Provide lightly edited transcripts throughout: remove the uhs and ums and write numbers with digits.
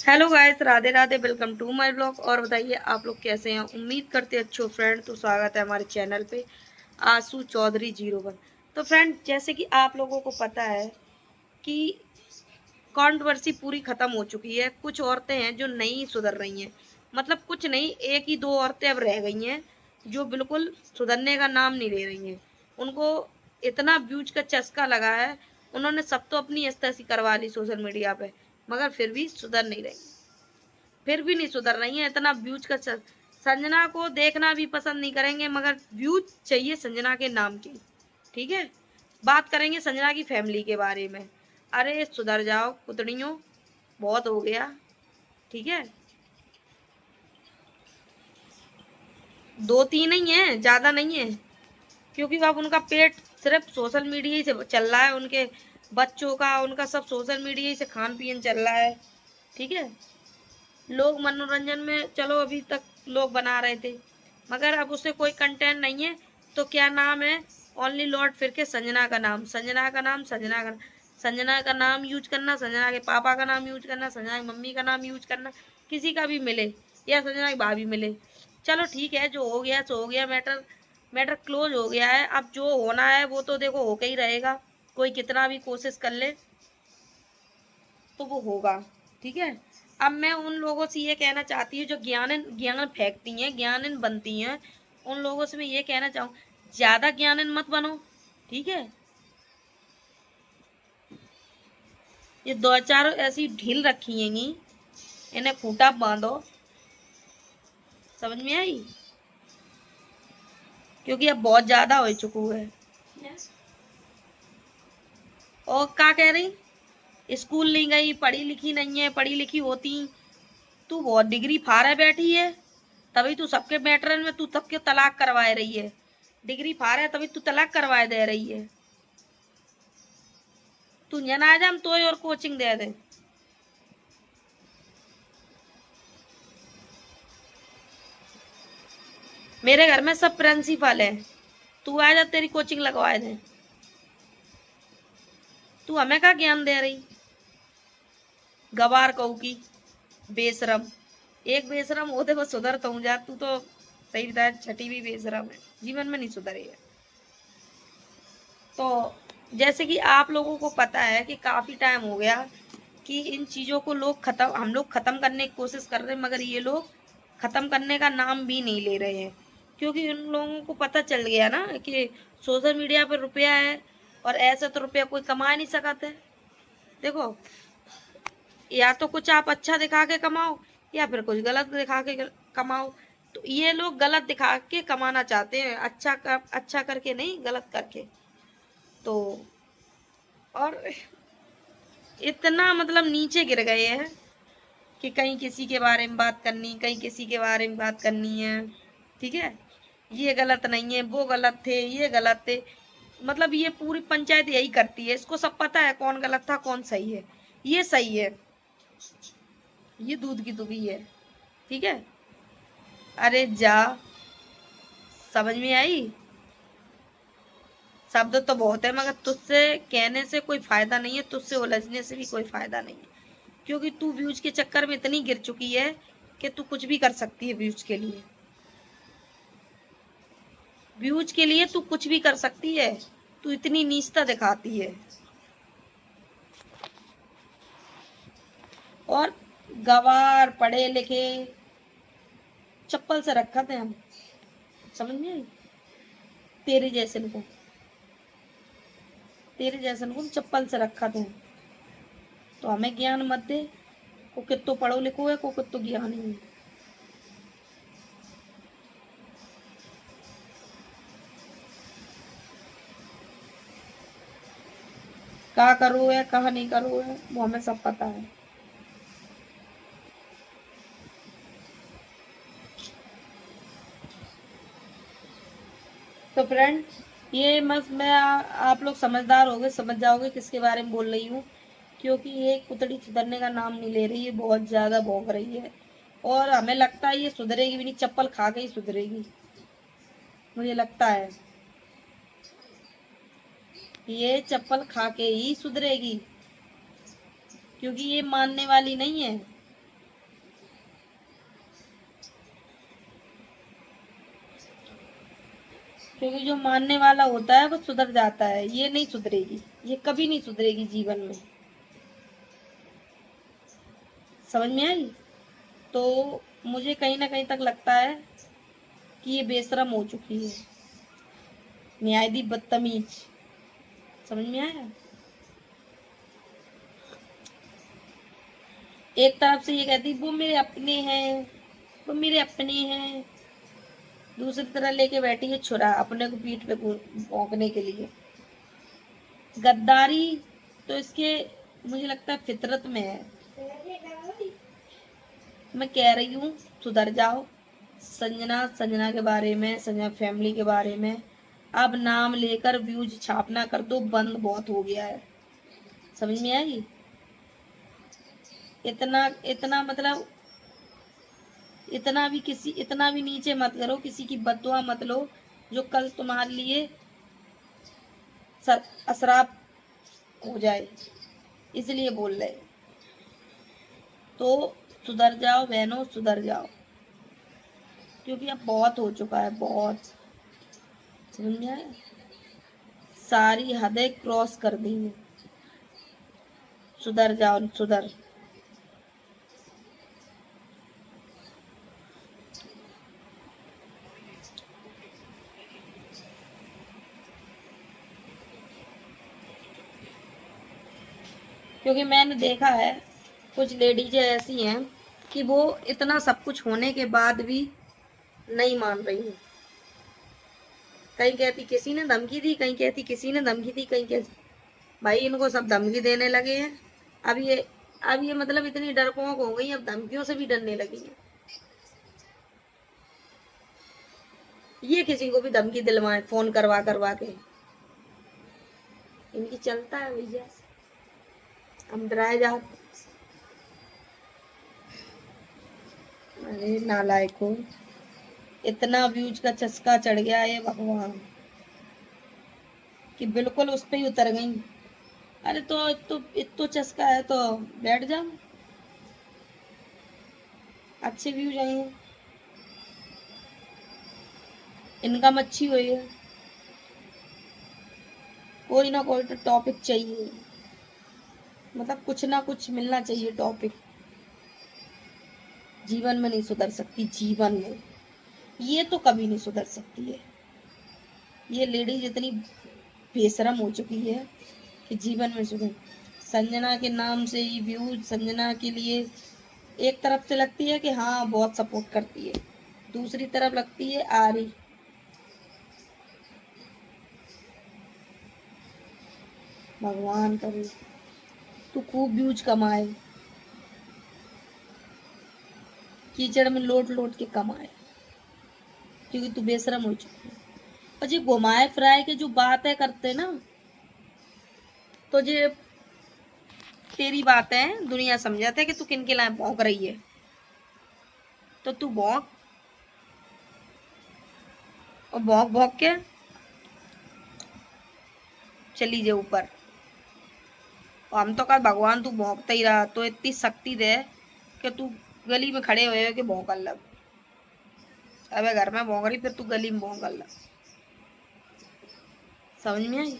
Hello guys, Radhe Radhe. Welcome to my blog. और बताइए आप लोग कैसे हैं। उम्मीद करते अच्छे हो फ्रेंड। तो स्वागत है हमारे चैनल पे आशु चौधरी 01। तो फ्रेंड, जैसे कि आप लोगों को पता है कि कंट्रोवर्सी पूरी खत्म हो चुकी है। कुछ औरतें हैं जो नहीं सुधर रही हैं, मतलब कुछ नहीं, एक ही दो औरतें अब रह गई हैं जो बिल्कुल सुधरने का नाम नहीं ले रही हैं। उनको इतना व्यूज का चस्का लगा है, उन्होंने सब तो अपनी एस्तेसी करवा ली सोशल मीडिया पे, मगर फिर भी सुधर नहीं रही, फिर भी नहीं सुधर रही है। इतना व्यूज का संजना को देखना भी पसंद नहीं करेंगे, मगर व्यूज चाहिए संजना के नाम की। ठीक है, बात करेंगे संजना की फैमिली के बारे में। अरे सुधर जाओ कुतड़ियों, बहुत हो गया। ठीक है, दो तीन ही है, ज्यादा नहीं है, क्योंकि अब उनका पेट सिर्फ सोशल मीडिया ही से चल रहा है। उनके बच्चों का, उनका सब सोशल मीडिया ही से खान पीन चल रहा है। ठीक है, लोग मनोरंजन में चलो अभी तक लोग बना रहे थे, मगर अब उससे कोई कंटेंट नहीं है। तो क्या नाम है, ओनली लौट फिर के संजना का नाम, संजना का नाम, संजना का, संजना का नाम यूज करना, संजना के पापा का नाम यूज करना, संजना की मम्मी का नाम यूज करना, किसी का भी मिले या संजना की भाभी मिले। चलो ठीक है, जो हो गया सो हो गया। मैटर मैटर क्लोज हो गया है। अब जो होना है वो तो देखो होके ही रहेगा, कोई कितना भी कोशिश कर ले तो वो होगा। ठीक है, अब मैं उन लोगों से ये कहना चाहती हूँ जो ज्ञान ज्ञान फेंकती हैं, ज्ञान बनती हैं, उन लोगों से मैं ये कहना चाहूँ, ज्यादा ज्ञान मत बनो। ठीक है, ये दो चार ऐसी ढील रखी हैंगी, इन्हें खूंटा बांधो। समझ में आई, क्योंकि अब बहुत ज्यादा हो चुका है। और क्या कह रही, स्कूल नहीं गई, पढ़ी लिखी नहीं है, पढ़ी लिखी होती तू बहुत डिग्री फाड़े बैठी है, तभी तू सबके मैटर में तू सबके तलाक करवाए रही है। डिग्री फाड़े तभी तू तलाक करवाए दे रही है। तू जना जा, हम तो और कोचिंग दे दे। मेरे घर में सब प्रिंसिपल है, तू आ जा, तेरी कोचिंग लगवाए दे। तू हमें क्या ज्ञान दे रही, गवार कहू की बेशरम। एक बेशरम होते बस सुधर तो हूँ जा, तू तो सही बताया, छठी भी बेशरम है, जीवन में नहीं सुधरी है। तो जैसे कि आप लोगों को पता है कि काफी टाइम हो गया कि इन चीजों को लोग खत्म, हम लोग खत्म करने की कोशिश कर रहे हैं, मगर ये लोग खत्म करने का नाम भी नहीं ले रहे हैं। क्योंकि उन लोगों को पता चल गया ना कि सोशल मीडिया पर रुपया है, और ऐसे तो रुपया कोई कमा नहीं सकते। देखो, या तो कुछ आप अच्छा दिखा के कमाओ, या फिर कुछ गलत दिखा के कमाओ। तो ये लोग गलत दिखा के कमाना चाहते हैं, अच्छा करके नहीं, गलत करके। तो और इतना मतलब नीचे गिर गए हैं कि कहीं किसी के बारे में बात करनी, कहीं किसी के बारे में बात करनी है। ठीक है, ये गलत नहीं है, वो गलत थे, ये गलत थे, मतलब ये पूरी पंचायत यही करती है। इसको सब पता है कौन गलत था कौन सही है। ये सही है, ये दूध की दुबी है। ठीक है, अरे जा, समझ में आई। शब्द तो बहुत है, मगर तुझसे कहने से कोई फायदा नहीं है, तुझसे उलझने से भी कोई फायदा नहीं है। क्योंकि तू व्यूज के चक्कर में इतनी गिर चुकी है कि तू कुछ भी कर सकती है व्यूज के लिए। व्यूज के लिए तू कुछ भी कर सकती है, तू इतनी नीचता दिखाती है। और गवार पढ़े लिखे चप्पल से रखा थे हम, समझ में आई। तेरे जैसे को, तेरे जैसे को चप्पल से रखा थे, तो हमें ज्ञान मत दे। को कितो पढ़ो लिखो है, को कितो ज्ञान ही है। कहा करो है, कहा नहीं करो है, वो हमें सब पता है। तो फ्रेंड, ये मैं आप लोग समझदार हो गए, समझ जाओगे किसके बारे में बोल रही हूँ। क्योंकि ये कुतड़ी सुधरने का नाम नहीं ले रही है, बहुत ज्यादा भौंक रही है। और हमें लगता है ये सुधरेगी भी नहीं, चप्पल खा के ही सुधरेगी, मुझे लगता है ये चप्पल खा के ही सुधरेगी। क्योंकि ये मानने वाली नहीं है। क्योंकि जो मानने वाला होता है वो सुधर जाता है, ये नहीं सुधरेगी, ये कभी नहीं सुधरेगी जीवन में। समझ में आई? तो मुझे कहीं ना कहीं तक लगता है कि ये बेशरम हो चुकी है, न्यायाधीश बदतमीज। समझ में आया? एक तरफ से ये कहती वो मेरे अपने हैं, वो मेरे अपने हैं, दूसरी तरह लेके बैठी है छुरा अपने को पीठ पे भौंकने के लिए। गद्दारी तो इसके मुझे लगता है फितरत में है। मैं कह रही हूँ सुधर जाओ। संजना के बारे में, संजना फैमिली के बारे में अब नाम लेकर व्यूज छापना कर दो बंद, बहुत हो गया है। समझ में आई? इतना इतना मतलब इतना भी नीचे मत करो, किसी की बददुआ मत लो जो कल तुम्हारे लिए असराप हो जाए, इसलिए बोल रहे। तो सुधर जाओ बहनों, सुधर जाओ, क्योंकि अब बहुत हो चुका है, बहुत। समझ में आया? सारी हदें क्रॉस कर दी है। सुधर जाओ, सुधर। क्योंकि मैंने देखा है कुछ लेडीज ऐसी हैं कि वो इतना सब कुछ होने के बाद भी नहीं मान रही हैं। कहीं कहती किसी ने धमकी दी, कहीं कहती किसी ने धमकी दी, कहीं कहती भाई इनको सब धमकी देने लगे हैं। अब ये मतलब इतनी डरपोक हो गई, अब धमकियों से भी डरने लगी है। ये किसी को भी धमकी दिलवाए फोन करवा करवा के, इनकी चलता है भैया, हम डराए जाते। अरे नालायको, इतना व्यूज का चस्का चढ़ गया है भगवान कि बिल्कुल उस पे ही उतर गई। अरे तो चस्का है तो बैठ जाओ, अच्छे व्यूज आए, इनकम अच्छी हुई है, कोई ना कोई तो टॉपिक चाहिए, मतलब कुछ ना कुछ मिलना चाहिए टॉपिक। जीवन में नहीं सुधर सकती, जीवन में ये तो कभी नहीं सुधर सकती है। ये लेडीज इतनी बेशरम हो चुकी है कि जीवन में सुधर। संजना के नाम से ही व्यूज, संजना के लिए एक तरफ से लगती है कि हाँ बहुत सपोर्ट करती है, दूसरी तरफ लगती है आरी। भगवान करे तू खूब व्यूज कमाए, कीचड़ में लोट लोट के कमाए, क्योंकि तू बेशरम हो चुकी है। और ये घुमाए फिराए के जो बातें करते ना, तो ये तेरी बातें दुनिया समझाते कि तू किन के लिए भौंक रही है, तो तू भौंक, और भौंक भौंक के चली जाए ऊपर। और हम तो कहा भगवान तू भौंकता ही रहा, तो इतनी शक्ति दे कि तू गली में खड़े हुए कि भौंक लग। अबे घर में भौंक रही, फिर तू गली में भौंक लग। समझ में आई?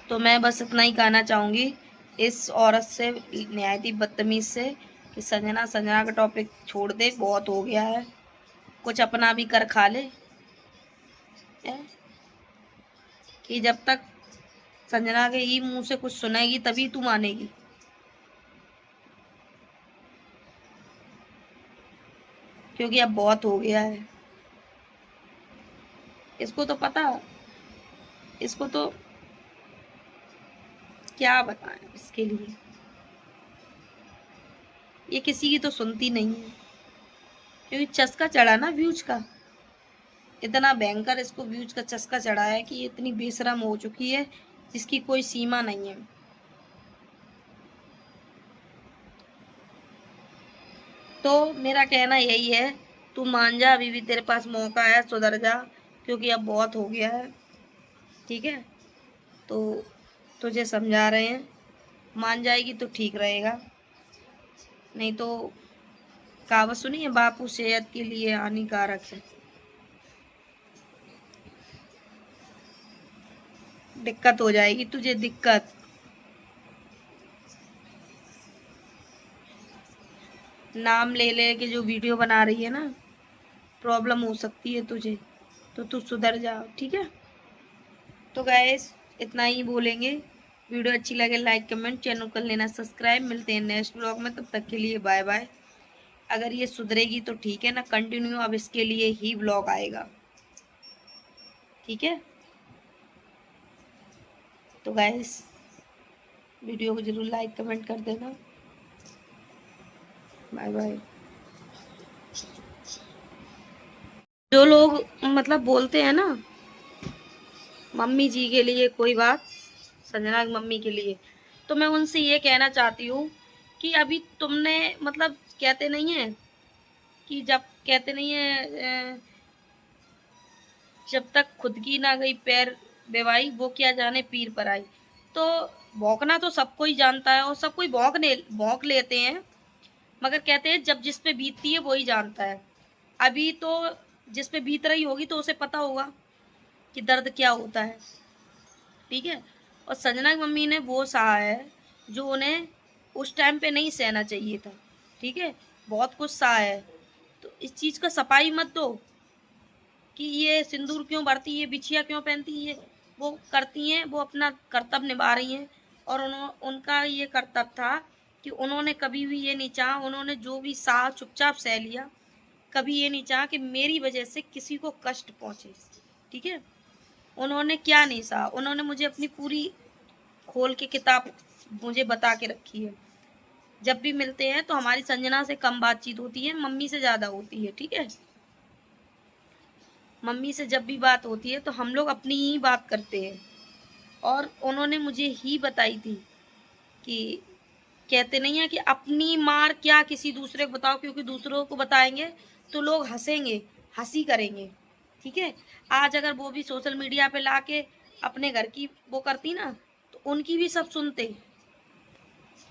तो मैं बस इतना ही कहना चाहूंगी इस औरत से, निहायती बदतमीज से, कि संजना का टॉपिक छोड़ दे, बहुत हो गया है, कुछ अपना भी कर खा ले। है? कि जब तक संजना के ही मुंह से कुछ सुनेगी तभी तू मानेगी। क्योंकि अब बहुत हो गया है, इसको तो पता, इसको तो क्या बताएं इसके लिए, ये किसी की तो सुनती नहीं है, क्योंकि चस्का चढ़ा ना व्यूज का, इतना भयंकर इसको व्यूज का चस्का चढ़ा है कि ये इतनी बेशरम हो चुकी है जिसकी कोई सीमा नहीं है। तो मेरा कहना यही है, तू मान जा, अभी भी तेरे पास मौका है, सुधर जा, क्योंकि अब बहुत हो गया है। ठीक है? तो तुझे समझा रहे हैं, मान जाएगी तो ठीक रहेगा, नहीं तो कहावत सुनी है, बापू सेहत के लिए हानिकारक है। दिक्कत हो जाएगी तुझे, दिक्कत। नाम ले ले के जो वीडियो बना रही है ना, प्रॉब्लम हो सकती है तुझे, तो तू सुधर जा, ठीक है। तो गाइस इतना ही बोलेंगे। वीडियो अच्छी लगे लाइक कमेंट, चैनल कर लेना सब्सक्राइब। मिलते हैं नेक्स्ट ब्लॉग में, तब तक के लिए बाय बाय। अगर ये सुधरेगी तो ठीक है ना, कंटिन्यू अब इसके लिए ही ब्लॉग आएगा, ठीक है। तो गाइस वीडियो को जरूर लाइक कमेंट कर देना। Bye bye. जो लोग मतलब बोलते हैं ना मम्मी जी के लिए कोई बात, संजना की मम्मी के लिए, तो मैं उनसे ये कहना चाहती हूँ कि अभी तुमने मतलब कहते नहीं है कि जब कहते नहीं है जब तक खुद की ना गई पैर बेवाई, वो क्या जाने पीर पर आई। तो भौंकना तो सब कोई जानता है और सब कोई भौंक लेते हैं, मगर कहते हैं जब जिस पे बीतती है वही जानता है। अभी तो जिस पे बीत रही होगी तो उसे पता होगा कि दर्द क्या होता है, ठीक है। और संजना की मम्मी ने वो सहा है जो उन्हें उस टाइम पे नहीं सहना चाहिए था, ठीक है। बहुत कुछ सहा है, तो इस चीज का सफाई मत दो कि ये सिंदूर क्यों भरती है, बिछिया क्यों पहनती है। वो करती हैं, वो अपना कर्तव्य निभा रही हैं, और उनका ये कर्तव्य था कि उन्होंने कभी भी ये नहीं चाहा, उन्होंने जो भी सहा चुपचाप सह लिया, कभी ये नहीं चाहा कि मेरी वजह से किसी को कष्ट पहुंचे, ठीक है। उन्होंने क्या नहीं सहा, उन्होंने मुझे अपनी पूरी खोल के किताब मुझे बता के रखी है। जब भी मिलते हैं तो हमारी संजना से कम बातचीत होती है, मम्मी से ज्यादा होती है, ठीक है। मम्मी से जब भी बात होती है तो हम लोग अपनी ही बात करते हैं, और उन्होंने मुझे ही बताई थी कि कहते नहीं है कि अपनी मार क्या किसी दूसरे को बताओ, क्योंकि दूसरों को बताएंगे तो लोग हंसेंगे, हंसी करेंगे, ठीक है। आज अगर वो भी सोशल मीडिया पे लाके अपने घर की वो करती ना, तो उनकी भी सब सुनते,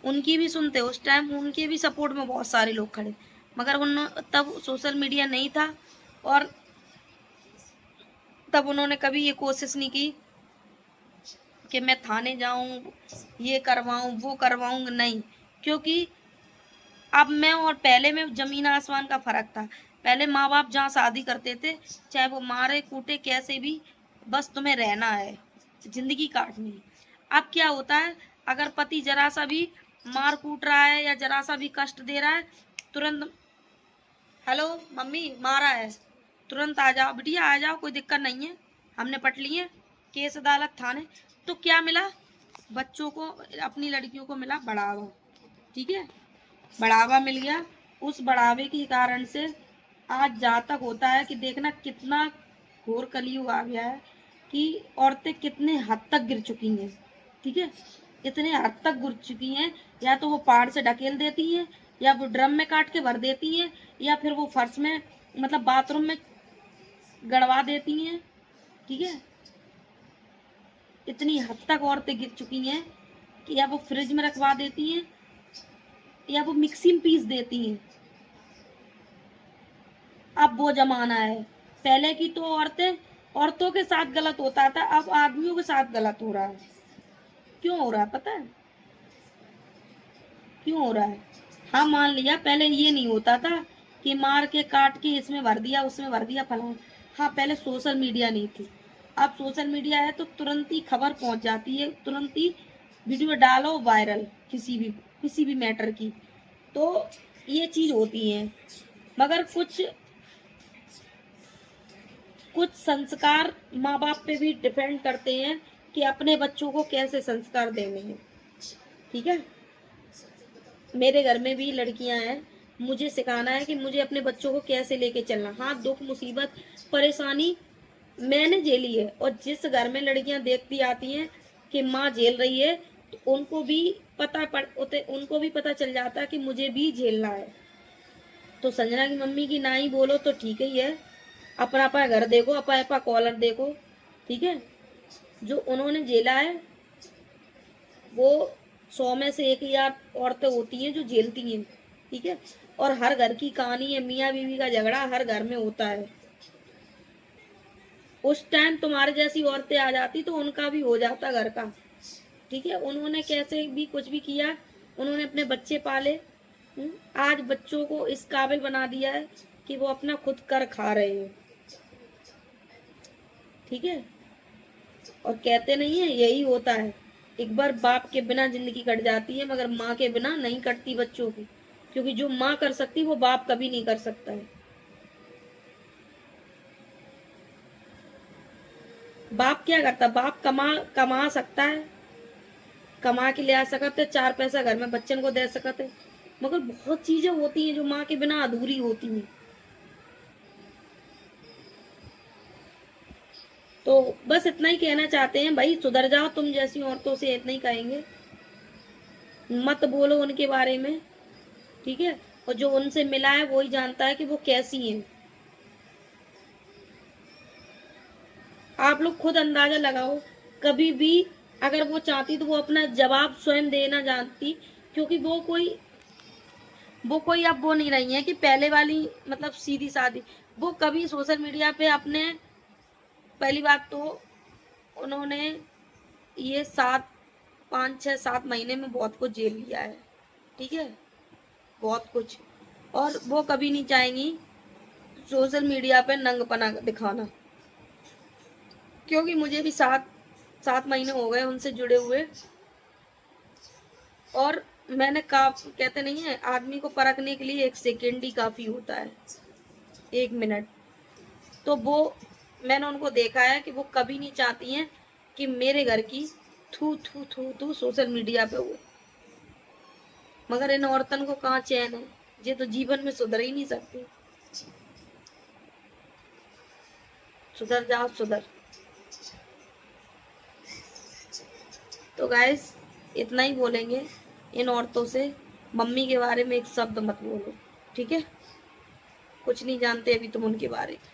उनकी भी सुनते। उस टाइम उनके भी सपोर्ट में बहुत सारे लोग खड़े, मगर उन तब सोशल मीडिया नहीं था, और तब उन्होंने कभी ये कोशिश नहीं की कि मैं थाने जाऊं, ये करवाऊं, वो करवाऊं, नहीं। क्योंकि अब मैं और पहले में जमीन आसमान का फर्क था। पहले माँ बाप जहाँ शादी करते थे, चाहे वो मारे कूटे कैसे भी, बस तुम्हें रहना है, जिंदगी काटनी है। अब क्या होता है, अगर पति जरा सा भी मार कूट रहा है या जरा सा भी कष्ट दे रहा है, तुरंत हेलो मम्मी मारा है, तुरंत आ जाओ बिटिया, आ जाओ, कोई दिक्कत नहीं है, हमने पट लिए केस अदालत थाने। तो क्या मिला बच्चों को, अपनी लड़कियों को मिला बढ़ावा, ठीक है। बढ़ावा मिल गया, उस बढ़ावे के कारण से आज जहाँ तक होता है कि देखना कितना घोर कलयुग आ गया है कि औरतें कितने हद तक गिर चुकी हैं, ठीक है। इतने हद तक गिर चुकी हैं, या तो वो पहाड़ से ढकेल देती हैं, या वो ड्रम में काट के भर देती हैं, या फिर वो फर्श में मतलब बाथरूम में गड़वा देती हैं, ठीक है। इतनी हद तक औरतें गिर चुकी हैं कि या वो फ्रिज में रखवा देती हैं, या वो मिक्सी में पीस देती हैं। अब वो जमाना है। पहले की तो औरतों के साथ गलत होता था, अब आदमियों के साथ गलत हो रहा है। क्यों हो रहा है पता है, क्यों हो रहा है। हाँ मान लिया पहले ये नहीं होता था कि मार के काट के इसमें भर दिया उसमें भर दिया फलाना। हाँ पहले सोशल मीडिया नहीं थी, अब सोशल मीडिया है तो तुरंत ही खबर पहुंच जाती है, तुरंत ही वीडियो डालो वायरल, किसी भी मैटर की। तो ये चीज होती है, मगर कुछ संस्कार माँ बाप पे भी डिपेंड करते हैं कि अपने बच्चों को कैसे संस्कार देने हैं, ठीक है। मेरे घर में भी लड़कियां हैं, मुझे सिखाना है कि मुझे अपने बच्चों को कैसे लेके चलना। हाँ दुख मुसीबत परेशानी मैंने झेली है, और जिस घर में लड़कियां देखती आती हैं कि माँ झेल रही है, तो उनको भी पता चल जाता है कि मुझे भी झेलना है। तो संजना की मम्मी की ना ही बोलो तो ठीक ही है, अपना अपना घर देखो, अपना अपना कॉलर देखो, ठीक है। जो उन्होंने झेला है वो 100 में से 1 या औरतें होती हैं जो झेलती हैं, ठीक है। और हर घर की कहानी है, मियाँ बीवी का झगड़ा हर घर में होता है। उस टाइम तुम्हारे जैसी औरतें आ जाती तो उनका भी हो जाता घर का, ठीक है। उन्होंने कैसे भी कुछ भी किया, उन्होंने अपने बच्चे पाले, आज बच्चों को इस काबिल बना दिया है कि वो अपना खुद कर खा रहे हैं, ठीक है। और कहते नहीं है यही होता है, एक बार बाप के बिना जिंदगी कट जाती है मगर माँ के बिना नहीं कटती बच्चों की, क्योंकि जो माँ कर सकती वो बाप कभी नहीं कर सकता है। बाप क्या करता, बाप कमा कमा सकता है, कमा के ले आ सकते, 4 पैसा घर में बच्चन को दे सकते, मगर बहुत चीजें होती हैं जो माँ के बिना अधूरी होती हैं। तो बस इतना ही कहना चाहते हैं भाई, सुधर जाओ, तुम जैसी औरतों से इतना ही कहेंगे, मत बोलो उनके बारे में, ठीक है। और जो उनसे मिला है वो ही जानता है कि वो कैसी हैं। आप लोग खुद अंदाजा लगाओ, कभी भी अगर वो चाहती तो वो अपना जवाब स्वयं देना जानती, क्योंकि वो कोई अब वो नहीं रही है कि पहले वाली मतलब सीधी सादी। वो कभी सोशल मीडिया पे अपने, पहली बात तो उन्होंने ये 5 6 7 महीने में बहुत कुछ झेल लिया है, ठीक है, बहुत कुछ। और वो कभी नहीं चाहेंगी सोशल मीडिया पे नंगपना दिखाना, क्योंकि मुझे भी 7 7 महीने हो गए उनसे जुड़े हुए। और मैंने कहते नहीं है आदमी को परखने के लिए 1 सेकेंड ही काफी होता है, 1 मिनट। तो वो मैंने उनको देखा है कि वो कभी नहीं चाहती हैं कि मेरे घर की थू थू थू थू सोशल मीडिया पे हो। मगर इन औरतन को कहाँ चैन है, ये तो जीवन में सुधर ही नहीं सकती। सुधर जाओ, सुधर। तो गाइस इतना ही बोलेंगे, इन औरतों से मम्मी के बारे में एक शब्द मत बोलो, ठीक है। कुछ नहीं जानते अभी तुम उनके बारे में।